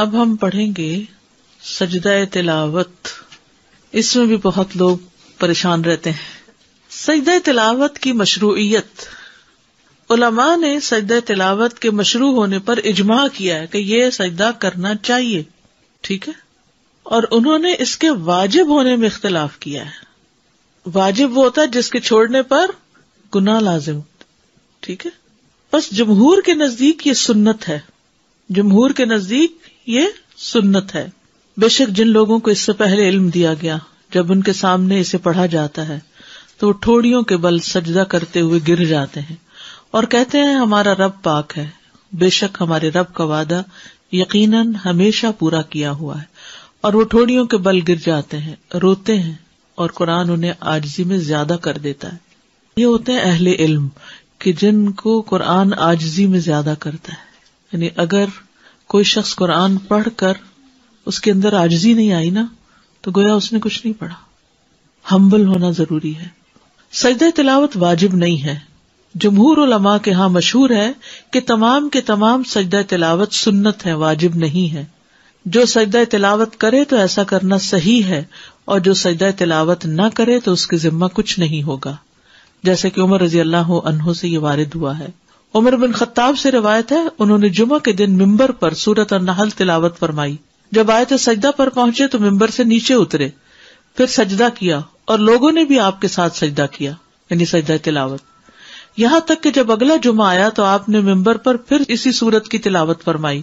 اب ہم پڑھیں گے سجدہ تلاوت. اس میں بھی بہت لوگ پریشان رہتے ہیں. سجدہ تلاوت کی مشروعیت. علماء نے سجدہ تلاوت کے مشروع ہونے پر اجماع کیا ہے کہ یہ سجدہ کرنا چاہیے. ٹھیک ہے. اور انہوں نے اس کے واجب ہونے میں اختلاف کیا ہے. واجب وہ ہوتا ہے جس کے چھوڑنے پر گناہ لازم. ٹھیک ہے. بس جمہور کے نزدیک یہ سنت ہے. جمہور کے نزدیک یہ سنت ہے. بے شک جن لوگوں کو اس سے پہلے علم دیا گیا، جب ان کے سامنے اسے پڑھا جاتا ہے تو وہ ٹھوڑیوں کے بل سجدہ کرتے ہوئے گر جاتے ہیں اور کہتے ہیں ہمارا رب پاک ہے. بے شک ہمارے رب کا وعدہ یقیناً ہمیشہ پورا کیا ہوا ہے. اور وہ ٹھوڑیوں کے بل گر جاتے ہیں، روتے ہیں، اور قرآن انہیں عاجزی میں زیادہ کر دیتا ہے. یہ ہوتے ہیں اہل علم کہ جن کو قرآن عاجزی میں زیادہ کرتا ہے. یعنی اگر کوئی شخص قرآن پڑھ کر اس کے اندر عاجزی نہیں آئی نا تو گویا اس نے کچھ نہیں پڑھا. ہمبل ہونا ضروری ہے. سجدہ تلاوت واجب نہیں ہے. جمہور علماء کے ہاں مشہور ہے کہ تمام کے تمام سجدہ تلاوت سنت ہے، واجب نہیں ہے. جو سجدہ تلاوت کرے تو ایسا کرنا صحیح ہے، اور جو سجدہ تلاوت نہ کرے تو اس کے ذمہ کچھ نہیں ہوگا. جیسے کہ عمر رضی اللہ عنہ سے یہ وارد ہوا ہے. عمر بن خطاب سے روایت ہے، انہوں نے جمعہ کے دن ممبر پر سورۃ النحل تلاوت فرمائی. جب آیت سجدہ پر پہنچے تو ممبر سے نیچے اترے، پھر سجدہ کیا اور لوگوں نے بھی آپ کے ساتھ سجدہ کیا، یعنی سجدہ تلاوت. یہاں تک کہ جب اگلا جمعہ آیا تو آپ نے ممبر پر پھر اسی سورت کی تلاوت فرمائی.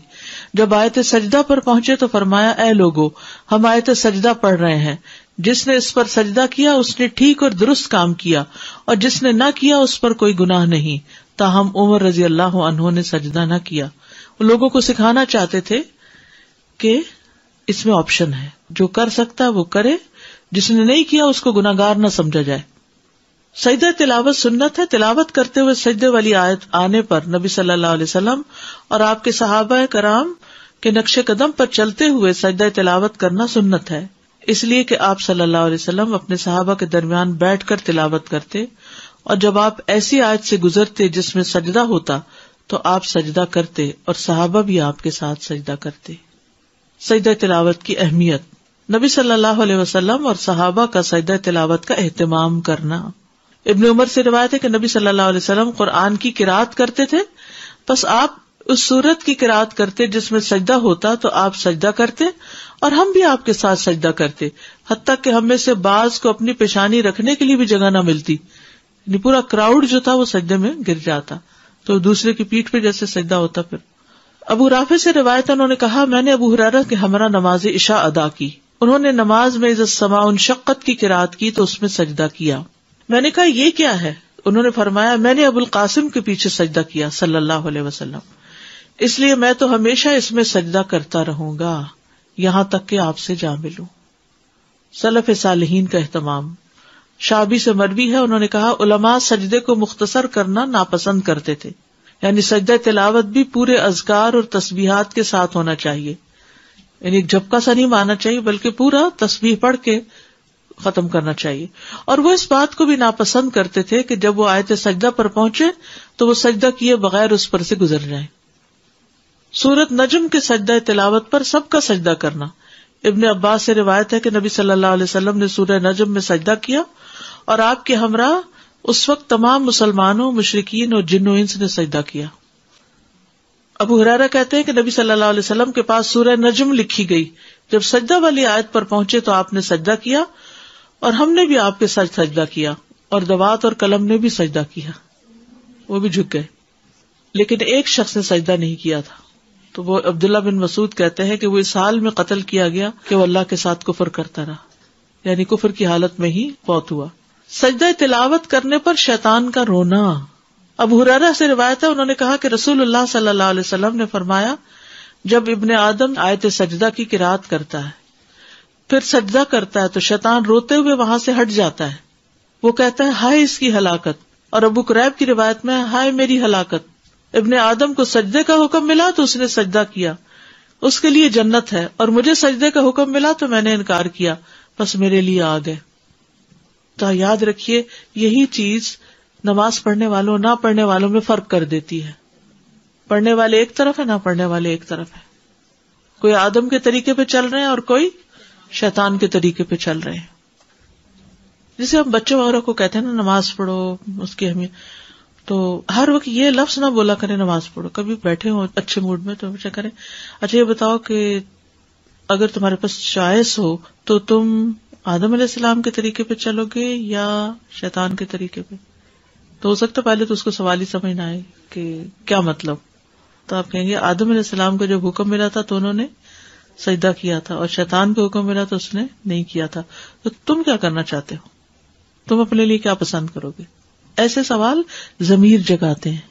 جب آیت سجدہ پر پہنچے تو فرمایا اے لوگو، ہم آیت سجدہ پڑھ رہے ہیں. جس نے اس پر سجدہ کیا اس نے ٹھیک اور درست کام کیا، اور جس نے نہ کیا اس پر کوئی گناہ نہیں. تاہم عمر رضی اللہ عنہ نے سجدہ نہ کیا. وہ لوگوں کو سکھانا چاہتے تھے کہ اس میں آپشن ہے، جو کر سکتا ہے وہ کرے، جس نے نہیں کیا اس کو گناہگار نہ سمجھا جائے. سجدہ تلاوت سنت ہے. تلاوت کرتے ہوئے سجدے والی آیت آنے پر نبی صلی اللہ علیہ وسلم اور آپ کے صحابہ کرام کے نقش قدم پر چلتے ہوئے سجدہ تلاوت کرنا سنت ہے، اس لیے کہ آپ صلی اللہ علیہ وسلم اپنے صحابہ کے درمیان بیٹھ کر تلاوت کرتے، اور جب آپ ایسی آیت سے گزرتے جس میں سجدہ ہوتا تو آپ سجدہ کرتے اور صحابہ بھی آپ کے ساتھ سجدہ کرتے. سجدہ تلاوت کی اہمیت. نبی صلی اللہ علیہ وسلم اور صحابہ کا سجدہ تلاوت کا اہتمام کرنا. ابن عمر سے روایت ہے کہ نبی صلی اللہ علیہ وسلم قرآن کی قرات کرتے تھے، بس آپ اس سورت کی قرات کرتے جس میں سجدہ ہوتا تو آپ سجدہ کرتے اور ہم بھی آپ کے ساتھ سجدہ کرتے، حتیٰ کہ ہم میں سے بعض کو اپنی پیشانی رکھنے کے لیے بھی جگہ نہ ملتی. یعنی پورا کراؤڈ جو تھا وہ سجدے میں گر جاتا تو دوسرے کی پیٹھ پہ جیسے سجدہ ہوتا. پھر ابو رافع سے روایت ہے، انہوں نے کہا میں نے ابو ہریرہ کے ہمراہ نماز عشاء ادا کی. انہوں نے نماز میں اذا السماء انشقت کی قرات کی تو اس میں سجدہ کیا. میں نے کہا یہ کیا ہے؟ انہوں نے فرمایا میں نے ابو القاسم کے پیچھے سجدہ کیا صلی اللہ علیہ وسلم، اس لیے میں تو ہمیشہ اس میں سجدہ کرتا رہوں گا یہاں تک کہ آپ سے جا ملوں. سلف صالحین کا اہتمام. شعبی سے مروی ہے، انہوں نے کہا علماء سجدے کو مختصر کرنا ناپسند کرتے تھے، یعنی سجدہ تلاوت بھی پورے اذکار اور تسبیحات کے ساتھ ہونا چاہیے، یعنی ایک جھپکا سا نہیں مارنا چاہیے بلکہ پورا تسبیح پڑھ کے ختم کرنا چاہیے. اور وہ اس بات کو بھی ناپسند کرتے تھے کہ جب وہ آیت سجدہ پر پہنچے تو وہ سجدہ کیے بغیر اس پر سے گزر جائیں. سورۃ نجم کے سجدہ تلاوت پر سب کا سجدہ کرنا. ابن عباس سے روایت ہے کہ نبی صلی اللہ علیہ وسلم نے سورہ نجم میں سجدہ کیا اور آپ کے ہمراہ اس وقت تمام مسلمانوں، مشرکین اور جن و انس نے سجدہ کیا. ابو ہریرہ کہتے ہیں کہ نبی صلی اللہ علیہ وسلم کے پاس سورہ نجم لکھی گئی. جب سجدہ والی آیت پر پہنچے تو آپ نے سجدہ کیا اور ہم نے بھی آپ کے ساتھ سجدہ کیا، اور دوات اور قلم نے بھی سجدہ کیا، وہ بھی جھک گئے. لیکن ایک شخص نے سجدہ نہیں کیا تھا، تو وہ عبداللہ بن مسعود کہتے ہیں کہ وہ اس حال میں قتل کیا گیا کہ وہ اللہ کے ساتھ کفر کرتا رہا، یعنی کفر کی حالت میں ہی فوت ہوا. سجدہ تلاوت کرنے پر شیطان کا رونا. ابو ہریرہ سے روایت ہے، انہوں نے کہا کہ رسول اللہ صلی اللہ علیہ وسلم نے فرمایا جب ابن آدم آیت سجدہ کی قرات کرتا ہے پھر سجدہ کرتا ہے تو شیطان روتے ہوئے وہاں سے ہٹ جاتا ہے. وہ کہتا ہے ہائے اس کی ہلاکت. اور ابو قریب کی روایت میں ہائے میری ہلاکت. ابن آدم کو سجدے کا حکم ملا تو اس نے سجدہ کیا، اس کے لیے جنت ہے، اور مجھے سجدے کا حکم ملا تو میں نے انکار کیا، بس میرے لیے آگ ہے. تو یاد رکھیے یہی چیز نماز پڑھنے والوں نہ پڑھنے والوں میں فرق کر دیتی ہے. پڑھنے والے ایک طرف ہے، نہ پڑھنے والے ایک طرف ہے. کوئی آدم کے طریقے پہ چل رہے ہیں اور کوئی شیطان کے طریقے پہ چل رہے ہیں. جسے ہم بچوں وغیرہ کو کہتے ہیں نا نماز پڑھو، اس کی اہمیت، تو ہر وقت یہ لفظ نہ بولا کریں نماز پڑھو. کبھی بیٹھے ہو اچھے موڈ میں تو بچہ کریں اچھا یہ بتاؤ کہ اگر تمہارے پاس چوائس ہو تو تم آدم علیہ السلام کے طریقے پہ چلو گے یا شیطان کے طریقے پہ؟ تو ہو سکتا پہلے تو اس کو سوال ہی سمجھ نہ آئے کہ کیا مطلب. تو آپ کہیں گے آدم علیہ السلام کو جب حکم ملا تھا تو انہوں نے سجدہ کیا تھا، اور شیطان کو حکم ملا تو اس نے نہیں کیا تھا. تو تم کیا کرنا چاہتے ہو؟ تم اپنے لیے کیا پسند کرو گے؟ ایسے سوال ضمیر جگاتے ہیں،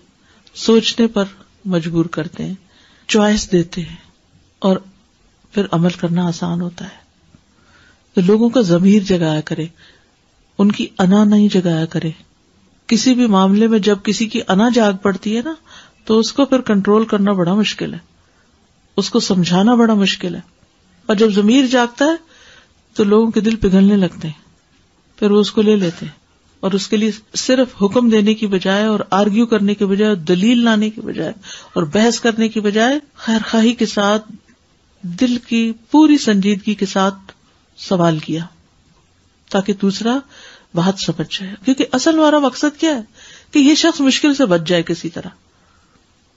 سوچنے پر مجبور کرتے ہیں، چوائس دیتے ہیں، اور پھر عمل کرنا آسان ہوتا ہے. تو لوگوں کا ضمیر جگایا کرے، ان کی انا نہیں جگایا کرے. کسی بھی معاملے میں جب کسی کی انا جاگ پڑتی ہے نا تو اس کو پھر کنٹرول کرنا بڑا مشکل ہے، اس کو سمجھانا بڑا مشکل ہے. اور جب ضمیر جاگتا ہے تو لوگوں کے دل پگھلنے لگتے ہیں، پھر وہ اس کو لے لیتے ہیں، اور اس کے لیے صرف حکم دینے کی بجائے اور آرگیو کرنے کے بجائے اور دلیل لانے کی بجائے اور بحث کرنے کی بجائے خیر خواہی کے ساتھ دل کی پوری سنجیدگی کے ساتھ سوال کیا تاکہ دوسرا بات سمجھ جائے. کیونکہ اصل ہمارا مقصد کیا ہے کہ یہ شخص مشکل سے بچ جائے کسی طرح،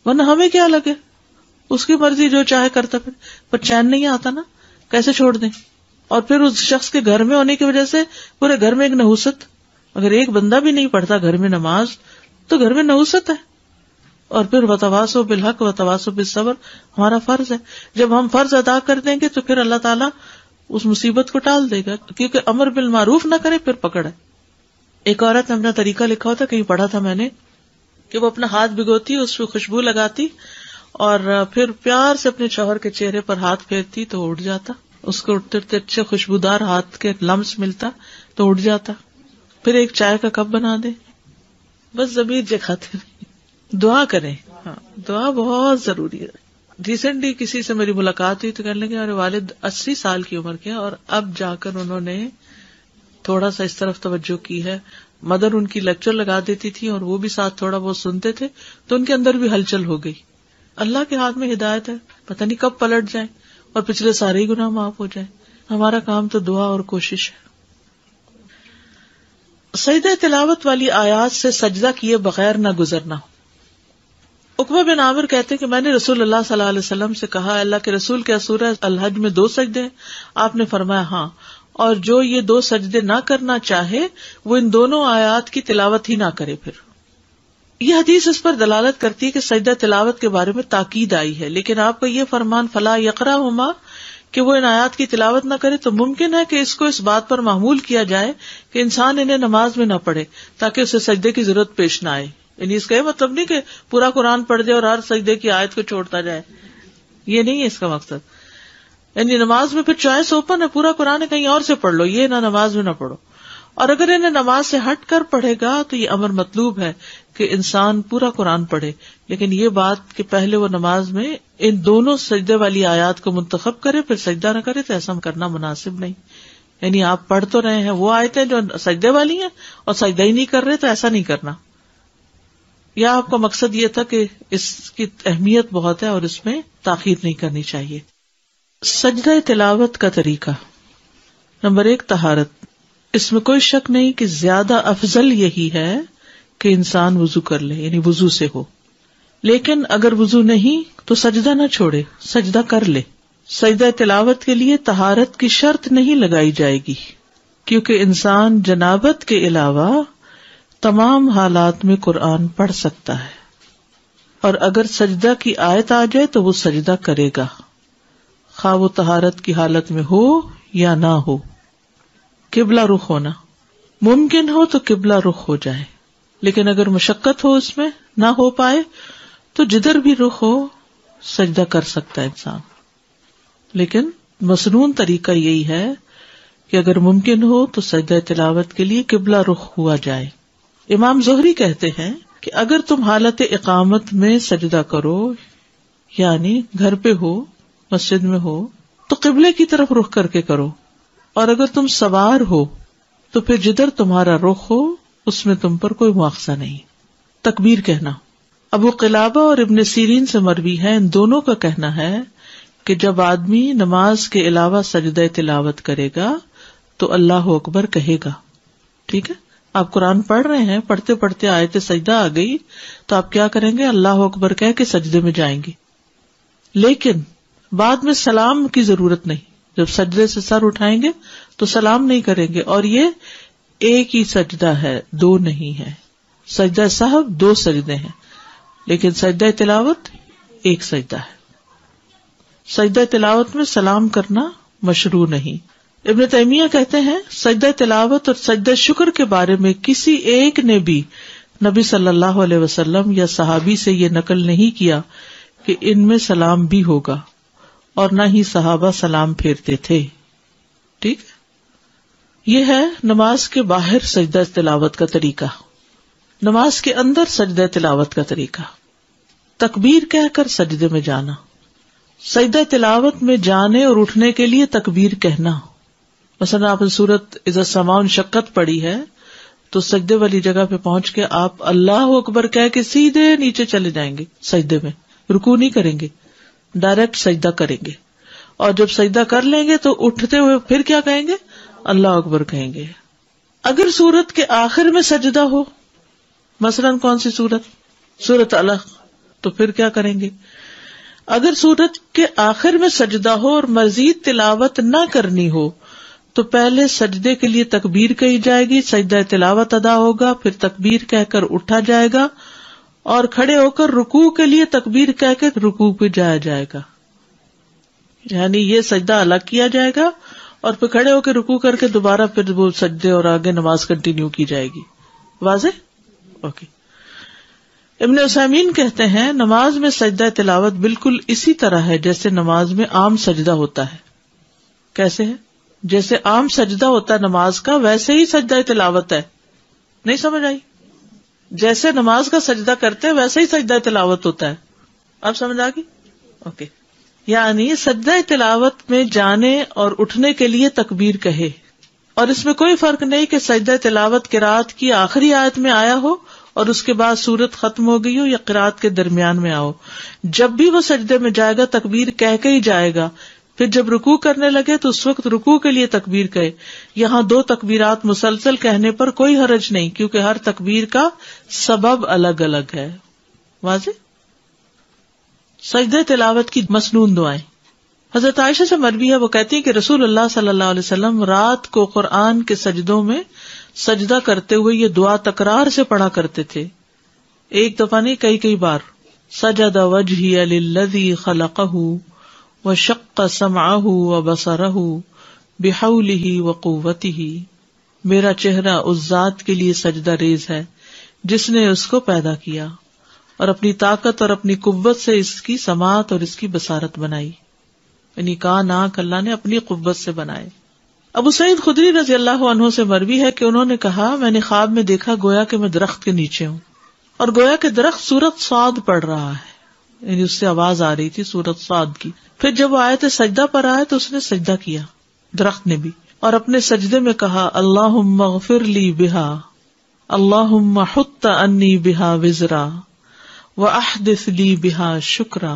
ورنہ ہمیں کیا لگے اس کی مرضی جو چاہے کرتا پھر، پر چین نہیں آتا نا، کیسے چھوڑ دیں. اور پھر اس شخص کے گھر میں ہونے کی وجہ سے پورے گھر میں ایک نحوست. اگر ایک بندہ بھی نہیں پڑھتا گھر میں نماز تو گھر میں نحوست ہے. اور پھر وتواصوا بالحق وتواصوا بالصبر ہمارا فرض ہے. جب ہم فرض ادا کر دیں گے تو پھر اللہ تعالیٰ اس مصیبت کو ٹال دے گا، کیونکہ امر بالمعروف نہ کرے پھر پکڑ ہے. ایک عورت نے اپنا طریقہ لکھا ہوتا، کہیں پڑھا تھا میں نے، کہ وہ اپنا ہاتھ بھگوتی، اس پہ خوشبو لگاتی اور پھر پیار سے اپنے شوہر کے چہرے پر ہاتھ پھیرتی تو اٹھ جاتا. اس کو اٹھتے اٹھتے اچھے خوشبودار ہاتھ کے لمس ملتا تو اٹھ جاتا. پھر ایک چائے کا کپ بنا دے، بس ضمیر جگاتے رہے. دعا کریں، ہاں دعا بہت ضروری ہے. ریسنٹلی کسی سے میری ملاقات ہوئی تو کہنے لگے ہمارے والد 80 سال کی عمر کے، اور اب جا کر انہوں نے تھوڑا سا اس طرف توجہ کی ہے. مدر ان کی لیکچر لگا دیتی تھی اور وہ بھی ساتھ تھوڑا بہت سنتے تھے، تو ان کے اندر بھی ہلچل ہو گئی. اللہ کے ہاتھ میں ہدایت ہے، پتہ نہیں کب پلٹ جائیں اور پچھلے سارے ہی گناہ معاف ہو جائیں. ہمارا کام تو دعا اور کوشش ہے. سجدہ تلاوت والی آیات سے سجدہ کیے بغیر نہ گزرنا. عقبہ بن عامر کہتے کہ میں نے رسول اللہ صلی اللہ علیہ وسلم سے کہا اللہ کے رسول کیا سورہ الحج میں 2 سجدے ہیں؟ آپ نے فرمایا ہاں، اور جو یہ 2 سجدے نہ کرنا چاہے وہ ان دونوں آیات کی تلاوت ہی نہ کرے. پھر یہ حدیث اس پر دلالت کرتی ہے کہ سجدہ تلاوت کے بارے میں تاکید آئی ہے، لیکن آپ کا یہ فرمان فلا یقرأہما کہ وہ ان آیات کی تلاوت نہ کرے تو ممکن ہے کہ اس کو اس بات پر محمول کیا جائے کہ انسان انہیں نماز میں نہ پڑھے تاکہ اسے سجدے کی ضرورت پیش نہ آئے. یعنی اس کا یہ مطلب نہیں کہ پورا قرآن پڑھ دے اور ہر سجدے کی آیت کو چھوڑتا جائے، یہ نہیں ہے اس کا مقصد. یعنی نماز میں پھر چوائس اوپن ہے، پورا قرآن کہیں اور سے پڑھ لو، یہ نہ نماز میں نہ پڑھو. اور اگر انہیں نماز سے ہٹ کر پڑھے گا تو یہ امر مطلوب ہے کہ انسان پورا قرآن پڑھے، لیکن یہ بات کہ پہلے وہ نماز میں ان دونوں سجدے والی آیات کو منتخب کرے پھر سجدہ نہ کرے تو ایسا کرنا مناسب نہیں. یعنی آپ پڑھ تو رہے ہیں وہ آیتیں جو سجدے والی ہیں اور سجدہ ہی نہیں کر رہے تو ایسا نہیں کرنا. یا آپ کا مقصد یہ تھا کہ اس کی اہمیت بہت ہے اور اس میں تاخیر نہیں کرنی چاہیے. سجدہ تلاوت کا طریقہ. نمبر 1 طہارت. اس میں کوئی شک نہیں کہ زیادہ افضل یہی ہے کہ انسان وضو کر لے، یعنی وضو سے ہو. لیکن اگر وضو نہیں تو سجدہ نہ چھوڑے، سجدہ کر لے. سجدہ تلاوت کے لیے طہارت کی شرط نہیں لگائی جائے گی، کیونکہ انسان جنابت کے علاوہ تمام حالات میں قرآن پڑھ سکتا ہے، اور اگر سجدہ کی آیت آ جائے تو وہ سجدہ کرے گا، خواہ وہ طہارت کی حالت میں ہو یا نہ ہو. قبلہ رخ ہونا ممکن ہو تو قبلہ رخ ہو جائے، لیکن اگر مشقت ہو اس میں نہ ہو پائے تو جدھر بھی رخ ہو سجدہ کر سکتا ہے انسان. لیکن مسنون طریقہ یہی ہے کہ اگر ممکن ہو تو سجدہ تلاوت کے لیے قبلہ رخ ہوا جائے. امام زہری کہتے ہیں کہ اگر تم حالت اقامت میں سجدہ کرو، یعنی گھر پہ ہو، مسجد میں ہو، تو قبلے کی طرف رخ کر کے کرو، اور اگر تم سوار ہو تو پھر جدھر تمہارا رخ ہو اس میں تم پر کوئی مواخذہ نہیں. تکبیر کہنا. ابو قلابہ اور ابن سیرین سے مروی ہے، ان دونوں کا کہنا ہے کہ جب آدمی نماز کے علاوہ سجدہ تلاوت کرے گا تو اللہ اکبر کہے گا. ٹھیک ہے، آپ قرآن پڑھ رہے ہیں، پڑھتے پڑھتے آیت سجدہ آ گئی تو آپ کیا کریں گے؟ اللہ اکبر کہہ کے سجدے میں جائیں گے. لیکن بعد میں سلام کی ضرورت نہیں. جب سجدے سے سر اٹھائیں گے تو سلام نہیں کریں گے. اور یہ ایک ہی سجدہ ہے، دو نہیں ہے. سجدہ سہو دو سجدے ہیں، لیکن سجدہ تلاوت ایک سجدہ ہے. سجدہ تلاوت میں سلام کرنا مشروع نہیں. ابن تیمیہ کہتے ہیں سجدہ تلاوت اور سجدہ شکر کے بارے میں کسی ایک نے بھی نبی صلی اللہ علیہ وسلم یا صحابی سے یہ نقل نہیں کیا کہ ان میں سلام بھی ہوگا، اور نہ ہی صحابہ سلام پھیرتے تھے. ٹھیک، یہ ہے نماز کے باہر سجدہ تلاوت کا طریقہ. نماز کے اندر سجدہ تلاوت کا طریقہ، تکبیر کہہ کر سجدے میں جانا. سجدہ تلاوت میں جانے اور اٹھنے کے لیے تکبیر کہنا. مثلا آپ نے سورت اذا السماء انشقت پڑھی ہے تو سجدے والی جگہ پہ پہنچ کے آپ اللہ اکبر کہہ کے سیدھے نیچے چلے جائیں گے. سجدے میں رکوع نہیں کریں گے، ڈائریکٹ سجدہ کریں گے. اور جب سجدہ کر لیں گے تو اٹھتے ہوئے پھر کیا کہیں گے؟ اللہ اکبر کہیں گے. اگر سورت کے آخر میں سجدہ ہو، مثلا کون سی سورت؟ سورت الق، تو پھر کیا کریں گے؟ اگر سورت کے آخر میں سجدہ ہو اور مزید تلاوت نہ کرنی ہو تو پہلے سجدے کے لیے تکبیر کہی جائے گی، سجدہ تلاوت ادا ہوگا، پھر تکبیر کہہ کر اٹھا جائے گا، اور کھڑے ہو کر رکوع کے لیے تکبیر کہہ کے رکوع پہ جایا جائے گا. یعنی یہ سجدہ الگ کیا جائے گا اور پھر کھڑے ہو کے رکوع کر کے دوبارہ پھر وہ سجدے اور آگے نماز کنٹینیو کی جائے گی. واضح؟ اوکے. ابن عثیمین کہتے ہیں نماز میں سجدہ تلاوت بالکل اسی طرح ہے جیسے نماز میں عام سجدہ ہوتا ہے. کیسے ہے؟ جیسے عام سجدہ ہوتا ہے نماز کا، ویسے ہی سجدہ تلاوت ہے. نہیں سمجھ آئی؟ جیسے نماز کا سجدہ کرتے ہیں ویسے ہی سجدہ تلاوت ہوتا ہے. اب سمجھ آ گئی؟ اوکے. یعنی سجدہ تلاوت میں جانے اور اٹھنے کے لیے تکبیر کہے، اور اس میں کوئی فرق نہیں کہ سجدہ تلاوت قرات کی آخری آیت میں آیا ہو اور اس کے بعد سورت ختم ہو گئی ہو یا قرات کے درمیان میں آؤ. جب بھی وہ سجدے میں جائے گا تکبیر کہہ کے ہی جائے گا. پھر جب رکوع کرنے لگے تو اس وقت رکوع کے لیے تکبیر کہے. یہاں دو تکبیرات مسلسل کہنے پر کوئی حرج نہیں، کیونکہ ہر تکبیر کا سبب الگ الگ ہے. واضح؟ سجدہ تلاوت کی مسنون دعائیں. حضرت عائشہ سے مروی ہے، وہ کہتی ہیں کہ رسول اللہ صلی اللہ علیہ وسلم رات کو قرآن کے سجدوں میں سجدہ کرتے ہوئے یہ دعا تکرار سے پڑھا کرتے تھے. ایک دفعہ نہیں، کئی بار. سجد وجہی للذی خلقہ وشق سمعہ وبصرہ بحولہ وقوتہ. میرا چہرہ اس ذات کے لیے سجدہ ریز ہے جس نے اس کو پیدا کیا اور اپنی طاقت اور اپنی قوت سے اس کی سماعت اور اس کی بصارت بنائی. یعنی کان آنکھ اللہ نے اپنی قوت سے بنائے. ابو سعید خدری رضی اللہ عنہ سے مروی ہے کہ انہوں نے کہا میں نے خواب میں دیکھا گویا کہ میں درخت کے نیچے ہوں اور گویا کہ درخت سورت صاد پڑھ رہا ہے، یعنی اس سے آواز آ رہی تھی سورت صاد کی. پھر جب وہ آیت سجدہ پر آئے تو اس نے سجدہ کیا، درخت نے بھی، اور اپنے سجدے میں کہا اللہم اغفر لی بہا، اللہم حط انی بہا وزرا واحدث لی بہا شکرا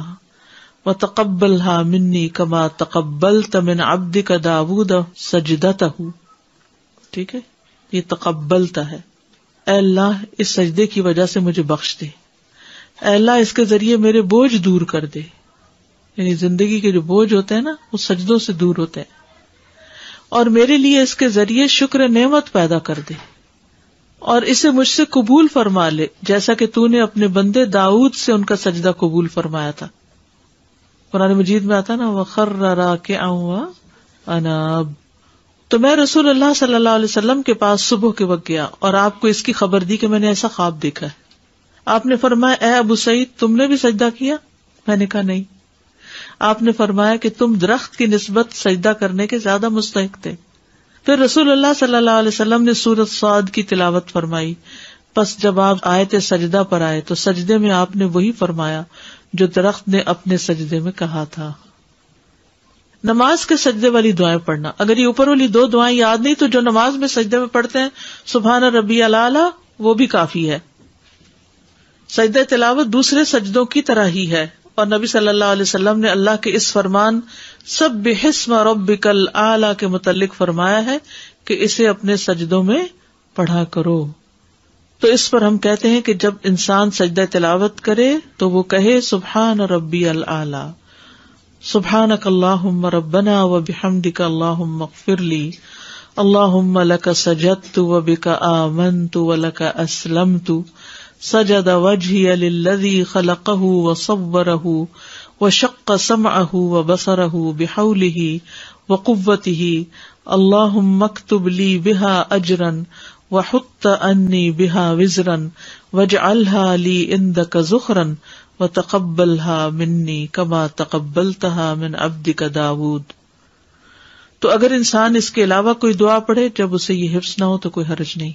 وتقبلها منی کما تقبلت من عبدک داود سجدتہ. ٹھیک ہے، یہ تقبلتا ہے. اے اللہ اس سجدے کی وجہ سے مجھے بخش دے، اے اللہ اس کے ذریعے میرے بوجھ دور کر دے. یعنی زندگی کے جو بوجھ ہوتے ہیں نا وہ سجدوں سے دور ہوتے ہیں، اور میرے لیے اس کے ذریعے شکر نعمت پیدا کر دے اور اسے مجھ سے قبول فرما لے جیسا کہ تو نے اپنے بندے داؤد سے ان کا سجدہ قبول فرمایا تھا. قرآن مجید میں آتا نا وَخَرَّ رَاكِعًا وَأَنَابَ. تو میں رسول اللہ صلی اللہ علیہ وسلم کے پاس صبح کے وقت گیا اور آپ کو اس کی خبر دی کہ میں نے ایسا خواب دیکھا ہے. آپ نے فرمایا اے ابو سعید تم نے بھی سجدہ کیا؟ میں نے کہا نہیں. آپ نے فرمایا کہ تم درخت کی نسبت سجدہ کرنے کے زیادہ مستحق تھے. پھر رسول اللہ صلی اللہ علیہ وسلم نے سورۃ صاد کی تلاوت فرمائی. پس جب آپ آیت سجدہ پر آئے تو سجدے میں آپ نے وہی فرمایا جو درخت نے اپنے سجدے میں کہا تھا. نماز کے سجدے والی دعائیں پڑھنا. اگر یہ اوپر والی دو دعائیں یاد نہیں تو جو نماز میں سجدے میں پڑھتے ہیں سبحان ربی الاعلی وہ بھی کافی ہے. سجدہ تلاوت دوسرے سجدوں کی طرح ہی ہے اور نبی صلی اللہ علیہ وسلم نے اللہ کے اس فرمان سبح اسم ربک الاعلی کے متعلق فرمایا ہے کہ اسے اپنے سجدوں میں پڑھا کرو. تو اس پر ہم کہتے ہیں کہ جب انسان سجدہ تلاوت کرے تو وہ کہے سبحان ربی الاعلی، سبحانک اللہم ربنا وبحمدک اللہم اغفر لی، اللہم لک سجدت وبک آمنت ولک اسلمت، سجد وجہی للذی خلقہ وصورہ وشق سمعہ وبصرہ بحولہ وقوتہ، اللہم اکتب لی بہا اجرا وحط انی بہا وزرا واجعلها لی عندک ذخرا وتقبلها منی کما تقبلتها من عبدک داود. تو اگر انسان اس کے علاوہ کوئی دعا پڑھے جب اسے یہ حفظ نہ ہو تو کوئی حرج نہیں.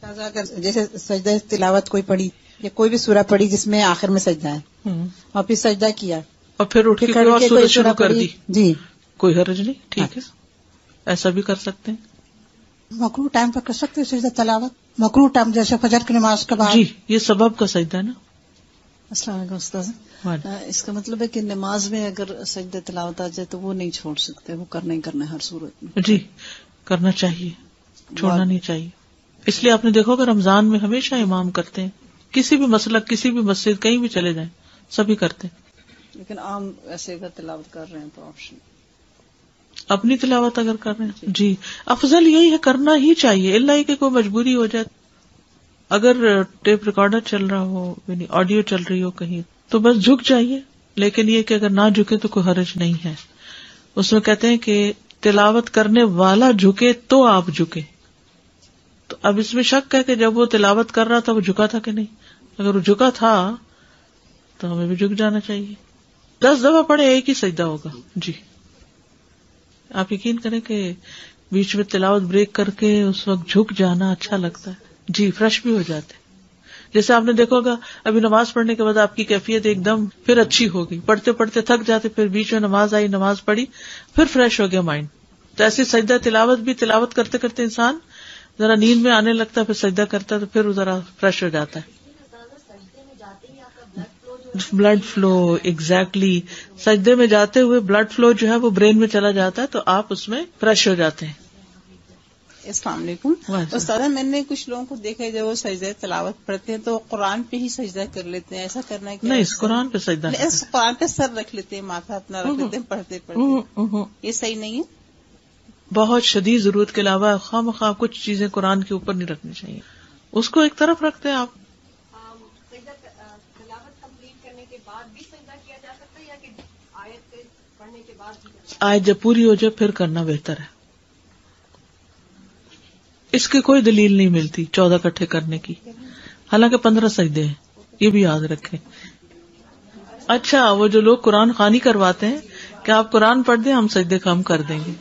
اگر جیسے سجدہ تلاوت کوئی پڑھی یا کوئی بھی سورہ پڑھی جس میں آخر میں سجدہ ہے اور پھر سجدہ کیا اور پھر اٹھ کے کوئی اور سورہ شروع کر دی، جی کوئی حرج نہیں، ٹھیک ہے، ایسا بھی کر سکتے ہیں. مکروہ ٹائم پر کر سکتے ہیں سجدہ تلاوت، مکروہ ٹائم جیسے فجر کی نماز کے بعد. جی یہ سبب کا سجدہ ہے نا. السلام علیکم استاذ. اس کا مطلب ہے کہ نماز میں اگر سجدہ تلاوت آ جائے تو وہ نہیں چھوڑ سکتے، وہ کرنا ہی کرنا ہے ہر صورت میں. جی کرنا چاہیے، چھوڑنا نہیں چاہیے. اس لیے آپ نے دیکھو کہ رمضان میں ہمیشہ امام کرتے ہیں، کسی بھی مسلک کسی بھی مسجد کہیں بھی چلے جائیں سبھی کرتے ہیں. لیکن عام ایسے اگر تلاوت کر رہے ہیں تو آپشن اپنی تلاوت اگر کر رہے ہیں جی افضل یہی ہے، کرنا ہی چاہیے، اللہ ہی کہ کوئی مجبوری ہو جائے. اگر ٹیپ ریکارڈر چل رہا ہو یعنی آڈیو چل رہی ہو کہیں تو بس جھک جائیے، لیکن یہ کہ اگر نہ جھکے تو کوئی حرج نہیں ہے. اس میں کہتے ہیں کہ تلاوت کرنے والا جھکے تو آپ جھکے. تو اب اس میں شک ہے کہ جب وہ تلاوت کر رہا تھا وہ جھکا تھا کہ نہیں. اگر وہ جھکا تھا تو ہمیں بھی جھک جانا چاہیے. 10 دفعہ پڑھے ایک ہی سجدہ ہوگا. جی آپ یقین کریں کہ بیچ میں تلاوت بریک کر کے اس وقت جھک جانا اچھا لگتا ہے. جی فریش بھی ہو جاتے. جیسے آپ نے دیکھا ہوگا ابھی نماز پڑھنے کے بعد آپ کی کیفیت ایک دم پھر اچھی ہو گئی، پڑھتے پڑھتے تھک جاتے، پھر بیچ میں نماز آئی، نماز پڑھی، پھر فریش ہو گیا مائنڈ. تو ایسے سجدہ تلاوت بھی تلاوت کرتے کرتے انسان ذرا نیند میں آنے لگتا ہے، پھر سجدہ کرتا ہے تو پھر ذرا فریش ہو جاتا ہے. بلڈ فلو ایگزیکٹلی سجدے میں جاتے ہوئے بلڈ فلو جو ہے وہ برین میں چلا جاتا ہے تو آپ اس میں فریش ہو جاتے ہیں. السلام علیکم استاد. میں نے کچھ لوگوں کو دیکھا ہے جب وہ سجدہ تلاوت پڑھتے ہیں تو قرآن پہ ہی سجدہ کر لیتے ہیں، ایسا کرنا ہے نہیں، اس قرآن پہ سجدہ قرآن پہ سر رکھ لیتے ہیں، ماتھا اپنا رکھ لیتے ہیں پڑھتے پڑھتے، یہ صحیح نہیں ہے. بہت شدید ضرورت کے علاوہ خواہ کچھ چیزیں قرآن کے اوپر نہیں رکھنی چاہیے، اس کو ایک طرف رکھتے ہیں آپ. تلاوت کمپلیٹ کرنے کے بعد بھی سجدہ کیا جا سکتا ہے یا کہ آیت پڑھنے کے بعد؟ آیت جب پوری ہو جائے پھر کرنا بہتر ہے. اس کی کوئی دلیل نہیں ملتی 14 اکٹھے کرنے کی، حالانکہ 15 سجدے ہیں، یہ بھی یاد رکھیں. اچھا وہ جو لوگ قرآن خوانی کرواتے ہیں کہ آپ قرآن پڑھ دیں ہم سجدے کم کر دیں گے،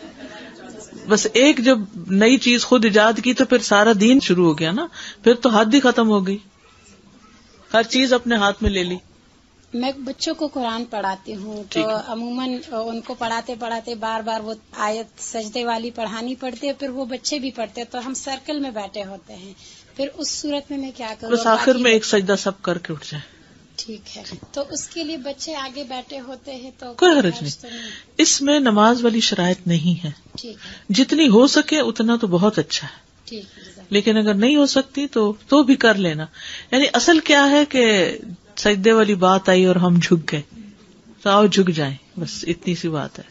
بس ایک جب نئی چیز خود ایجاد کی تو پھر سارا دین شروع ہو گیا نا، پھر تو حد ہی ختم ہو گئی، ہر چیز اپنے ہاتھ میں لے لی. میں بچوں کو قرآن پڑھاتی ہوں تو عموماً ان کو پڑھاتے پڑھاتے بار بار وہ آیت سجدے والی پڑھانی پڑتی ہے، پھر وہ بچے بھی پڑھتے ہیں تو ہم سرکل میں بیٹھے ہوتے ہیں، پھر اس صورت میں کیا کروں؟ بس آخر میں ایک سجدہ سب کر کے اٹھ جائیں. ٹھیک ہے، تو اس کے لیے بچے آگے بیٹھے ہوتے ہیں تو کوئی حرج نہیں. اس میں نماز والی شرائط نہیں ہے، ٹھیک ہے، جتنی ہو سکے اتنا تو بہت اچھا ہے. ٹھیک ہے، لیکن اگر نہیں ہو سکتی تو بھی کر لینا. یعنی اصل کیا ہے کہ سجدے والی بات آئی اور ہم جھک گئے تو آؤ جھک جائیں، بس اتنی سی بات ہے.